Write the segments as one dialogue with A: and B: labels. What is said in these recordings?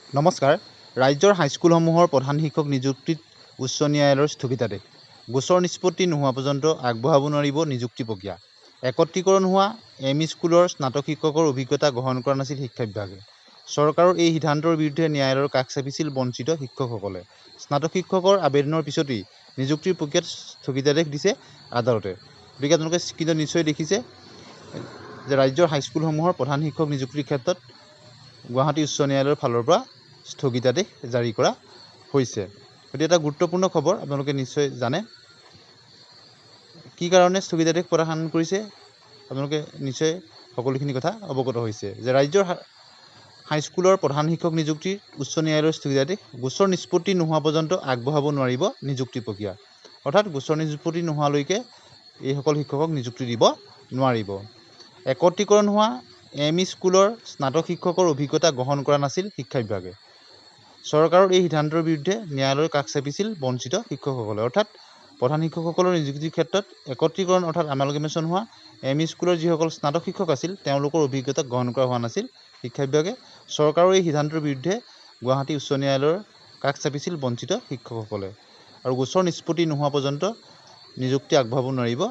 A: নমস্কাৰ। ৰাজ্যৰ হাইস্কুলসমূহৰ প্ৰধান শিক্ষক নিযুক্তিত উচ্চ ন্যায়ালয়ৰ স্থগিতাদেশ। গোচৰ নিষ্পত্তি নোহোৱা পৰ্যন্ত আগবঢ়াব নোৱাৰিব নিযুক্তি প্ৰক্ৰিয়া। একত্ৰীকৰণ হোৱা এম ই স্কুলৰ স্নাতক শিক্ষকৰ অভিজ্ঞতা গ্ৰহণ কৰা নাছিল শিক্ষা বিভাগে। চৰকাৰৰ এই সিদ্ধান্তৰ বিৰুদ্ধে ন্যায়ালয়ৰ কাষ চাপিছিল বঞ্চিত শিক্ষকসকলে। স্নাতক শিক্ষকৰ আবেদনৰ পিছতেই নিযুক্তিৰ প্ৰক্ৰিয়াত স্থগিতাদেশ দিছে আদালতে। গতিকে আপোনালোকে কিন্তু নিশ্চয় দেখিছে যে ৰাজ্যৰ হাইস্কুলসমূহৰ প্ৰধান শিক্ষক নিযুক্তিৰ ক্ষেত্ৰত গুৱাহাটী উচ্চ ন্যায়ালয়ৰ ফালৰ পৰা স্থগিতাদেশ জাৰি কৰা হৈছে। গতিকে এটা গুৰুত্বপূৰ্ণ খবৰ, আপোনালোকে নিশ্চয় জানে। কি কাৰণে স্থগিতাদেশ প্ৰদান কৰিছে আপোনালোকে নিশ্চয় সকলোখিনি কথা অৱগত হৈছে যে ৰাজ্যৰ হাইস্কুলৰ প্ৰধান শিক্ষক নিযুক্তিৰ উচ্চ ন্যায়ালয়ৰ স্থগিতাদেশ। গোচৰ নিষ্পত্তি নোহোৱা পৰ্যন্ত আগবঢ়াব নোৱাৰিব নিযুক্তি প্ৰক্ৰিয়া। অৰ্থাৎ গোচৰ নিষ্পত্তি নোহোৱালৈকে এইসকল শিক্ষকক নিযুক্তি দিব নোৱাৰিব। একত্ৰীকৰণ হোৱা এম ই স্কুলৰ স্নাতক শিক্ষকৰ অভিজ্ঞতা গ্ৰহণ কৰা নাছিল শিক্ষা বিভাগে। চৰকাৰৰ এই সিদ্ধান্তৰ বিৰুদ্ধে ন্যায়ালয়ৰ কাষ চাপিছিল বঞ্চিত শিক্ষকসকলে। অৰ্থাৎ প্ৰধান শিক্ষকসকলৰ নিযুক্তিৰ ক্ষেত্ৰত একত্ৰীকৰণ অৰ্থাৎ আমালগেমেশ্যন হোৱা এম ই স্কুলৰ যিসকল স্নাতক শিক্ষক আছিল তেওঁলোকৰ অভিজ্ঞতা গ্ৰহণ কৰা হোৱা নাছিল শিক্ষা বিভাগে। চৰকাৰৰ এই সিদ্ধান্তৰ বিৰুদ্ধে গুৱাহাটী উচ্চ ন্যায়ালয়ৰ কাষ চাপিছিল বঞ্চিত শিক্ষকসকলে। আৰু গোচৰ নিষ্পত্তি নোহোৱা পৰ্যন্ত নিযুক্তি আগবঢ়াব নোৱাৰিব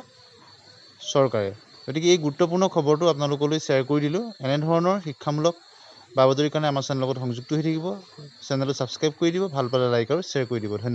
A: চৰকাৰে। গতিকে এই গুৰুত্বপূৰ্ণ খবৰটো আপোনালোকলৈ শ্বেয়াৰ কৰি দিলোঁ। এনেধৰণৰ শিক্ষামূলক বাবদৰিৰ কাৰণে আমাৰ চেনেলৰ লগত সংযুক্ত হৈ থাকিব। চেনেলটো ছাবস্ক্ৰাইব কৰি দিব, ভাল পালে লাইক আৰু শ্বেয়াৰ কৰি দিব। ধন্যবাদ।